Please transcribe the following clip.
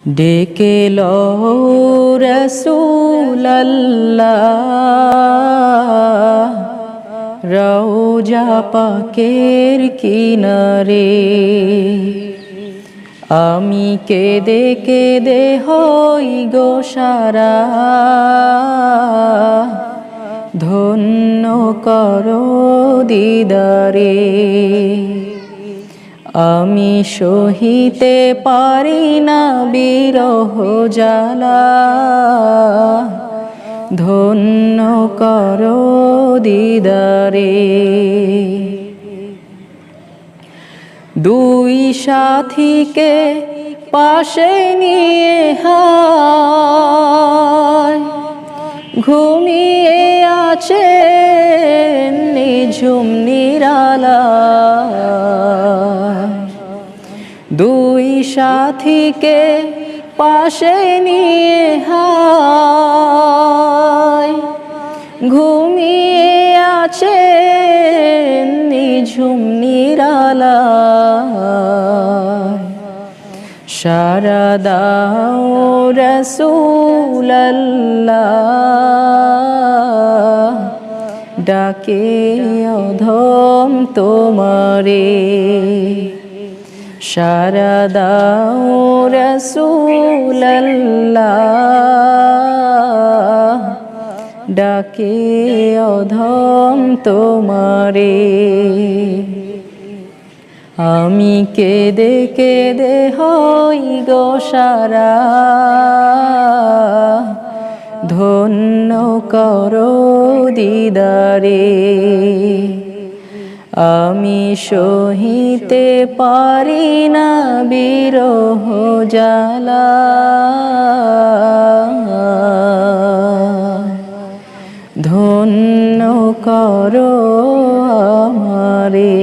ডেকে লও রাসূলুল্লাহ রওজা পাকের কিনারে। আমি কেঁদে কেঁদে হই গো সারা, ধন্য করো দিদারে। আমি সহিতে পারি না বিরহ জ্বালা, ধন্য করো দিদারে। দুই সাথীকে পাশে নিয়ে হায় ঘুমিয়ে আছেন নিঝুম নিরালায়। দুই সাথীকে পাশে নিয়ে হায় ঘুমিয়ে আছেন নিঝুম নিরালায়। সারা দাও রাসূলুল্লাহ ডাকে অধম তোমারে। সারা দাও রাসূলুল্লাহ ডাকে অধম তোমারে। আমি কেঁদে কেঁদে হই গো সারা, ধন্য করো দিদারে। আমি সহিতে পারি না বিরহ জ্বালা, ধন্য করো আমারে।